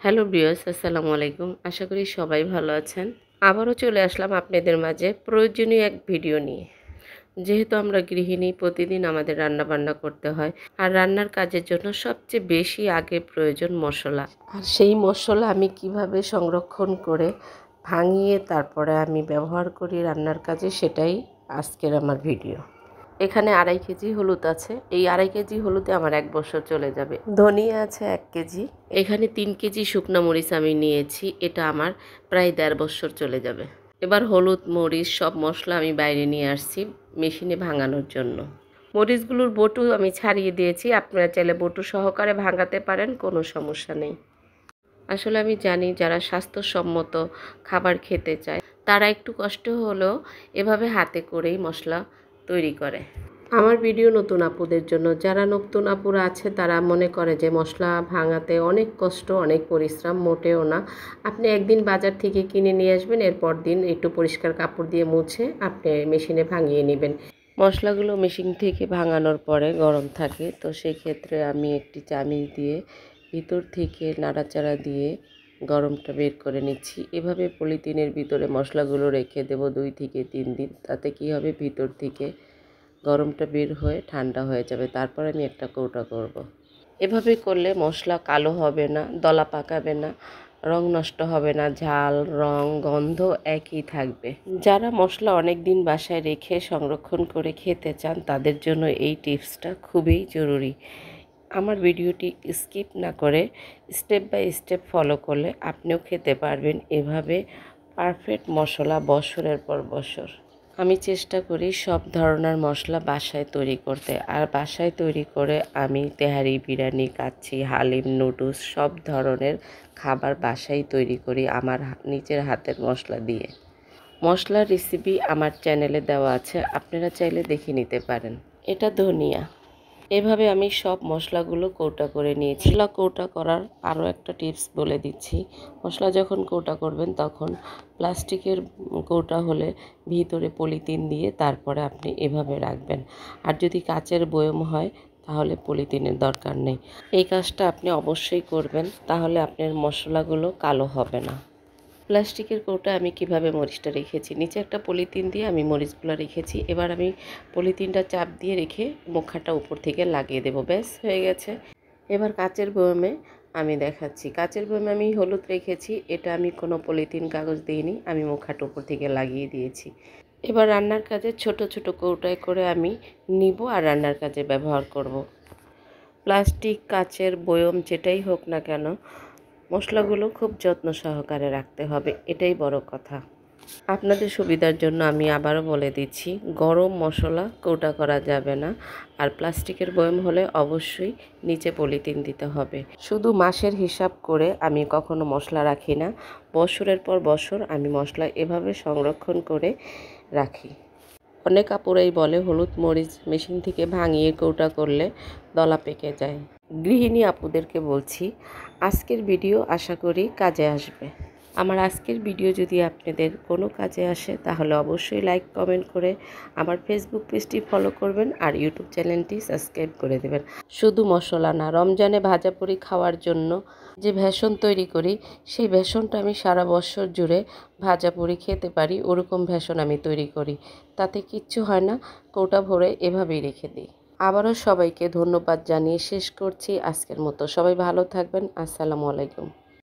Hello viewers, আসসালামু আলাইকুম। আশা করি সবাই ভালো আছেন। আবারও চলে আসলাম আপনাদের মাঝে প্রয়োজনীয় এক ভিডিও নিয়ে। যেহেতু আমরা গৃহিণী, প্রতিদিন আমাদের রান্না বান্না করতে হয়, আর রান্নার কাজের জন্য সবচেয়ে বেশি আগে প্রয়োজন মশলা। আর সেই মশলা আমি কিভাবে সংরক্ষণ করে ভাঙিয়ে তারপরে আমি ব্যবহার করি রান্নার কাজে, সেটাই আজকের আমার ভিডিও। এখানে 2.5 কেজি হলুদ আছে। এই 2.5 কেজি হলুদে আমার 1 বছর চলে যাবে। ধনিয়া আছে 1 কেজি। এখানে 3 কেজি শুকনো মরিচ আমি নিয়েছি, এটা আমার প্রায় 1.5 বছর চলে যাবে। এবার হলুদ, মরিচ সব মশলা আমি বাইরে নিয়ে আসছি মেশিনে ভাঙানোর জন্য। মরিচগুলোর বটু আমি ছাড়িয়ে দিয়েছি, আপনারা চাইলে বটু সহকারে ভাঙাতে পারেন, কোনো সমস্যা নেই। আসলে আমি জানি যারা স্বাস্থ্যসম্মত খাবার খেতে চায় তারা একটু কষ্ট হলেও এভাবে হাতে করেই মশলা তৈরি করে। আমার ভিডিও নতুন আপুদের জন্য, যারা নতুন আপুরা আছে তারা মনে করে যে মশলা ভাঙাতে অনেক কষ্ট, অনেক পরিশ্রম। মোটেও না। আপনি একদিন বাজার থেকে কিনে নিয়ে আসবেন, এরপর দিন একটু পরিষ্কার কাপড় দিয়ে মুছে আপনি মেশিনে ভাঙিয়ে নেবেন। মশলাগুলো মেশিন থেকে ভাঙানোর পরে গরম থাকে, তো সেই ক্ষেত্রে আমি একটি চামিচ দিয়ে ভিতর থেকে নাড়াচাড়া দিয়ে গরমটা বের করে নিচ্ছি। এভাবে পলিথিনের ভিতরে মশলাগুলো রেখে দেব 2 থেকে 3 দিন। তাতে কি হবে, ভিতর থেকে গরমটা বের হয়ে ঠান্ডা হয়ে যাবে। তারপর আমি একটা কৌটা করব। এভাবে করলে মশলা কালো হবে না, দলা পাকাবে না, রং নষ্ট হবে না, ঝাল, রং, গন্ধ একই থাকবে। যারা মশলা অনেক দিন বাসায় রেখে সংরক্ষণ করে খেতে চান তাদের জন্য এই টিপসটা খুবই জরুরি। আমার ভিডিওটি স্কিপ না করে স্টেপ বাই স্টেপ ফলো করলে আপনিও খেতে পারবেন এভাবে পারফেক্ট মশলা বছরের পর বছর। আমি চেষ্টা করি সব ধরনের মশলা বাসায় তৈরি করতে, আর বাসায় তৈরি করে আমি তেহারি, বিরিয়ানি, কাচ্চি, হালিম, নুডলস সব ধরনের খাবার বাসায় তৈরি করি আমার নিজের হাতের মশলা দিয়ে। মশলার রেসিপি আমার চ্যানেলে দেওয়া আছে, আপনারা চাইলে দেখে নিতে পারেন। এটা ধনিয়া। এভাবে আমি সব মশলাগুলো কৌটা করে নিয়েছি। মশলা কৌটা করার আরও একটা টিপস বলে দিচ্ছি। মশলা যখন কৌটা করবেন তখন প্লাস্টিকের কৌটা হলে ভিতরে পলিথিন দিয়ে তারপরে আপনি এভাবে রাখবেন। আর যদি কাচের বয়ম হয় তাহলে পলিথিনের দরকার নেই। এই কাজটা আপনি অবশ্যই করবেন, তাহলে আপনার মশলাগুলো কালো হবে না। প্লাস্টিকের কৌটা আমি কিভাবে মরিচটা রেখেছি, নিচে একটা পলিথিন দিয়ে আমি মরিচগুলো রেখেছি। এবার আমি পলিথিনটা চাপ দিয়ে রেখে মুখাটা উপর থেকে লাগিয়ে দেব, ব্যাস হয়ে গেছে। এবার কাচের বয়মে আমি দেখাচ্ছি। কাচের বয়মে আমি হলুদ রেখেছি, এটা আমি কোনো পলিথিন কাগজ দিইনি, আমি মুখাটা উপর থেকে লাগিয়ে দিয়েছি। এবার রান্নার কাজে ছোট ছোট কৌটায় করে আমি নিব আর রান্নার কাজে ব্যবহার করব। প্লাস্টিক, কাচের বয়ম যেটাই হোক না কেন, মশলাগুলো খুব যত্ন সহকারে রাখতে হবে, এটাই বড় কথা। আপনাদের সুবিধার জন্য আমি আবারও বলে দিচ্ছি, গরম মশলা কৌটা করা যাবে না, আর প্লাস্টিকের বয়ম হলে অবশ্যই নিচে পলিথিন দিতে হবে। শুধু মাসের হিসাব করে আমি কখনো মশলা রাখি না, বছরের পর বছর আমি মশলা এভাবে সংরক্ষণ করে রাখি। অনেক আপুরাই বলে হলুদ মরিচ মেশিন থেকে ভাঙিয়ে কৌটা করলে দলা পেকে যায়। গৃহিণী আপুদেরকে বলছি, আজকের ভিডিও আশা করি কাজে আসবে। আমার আজকের ভিডিও যদি আপনাদের কোনো কাজে আসে তাহলে অবশ্যই লাইক, কমেন্ট করে আমার ফেসবুক পেজটি ফলো করবেন আর ইউটিউব চ্যানেলটি সাবস্ক্রাইব করে দেবেন। শুধু মশলা না, রমজানে ভাজাপুরি খাওয়ার জন্য যে বেসন তৈরি করি সেই বেসনটা আমি সারা বছর জুড়ে ভাজাপুরি খেতে পারি, ওরকম বেসন আমি তৈরি করি। তাতে কিচ্ছু হয় না, কৌটা ভরে এভাবেই রেখে দিই। আবারও সবাইকে ধন্যবাদ জানিয়ে শেষ করছি আজকের মতো। সবাই ভালো থাকবেন। আসসালামু আলাইকুম।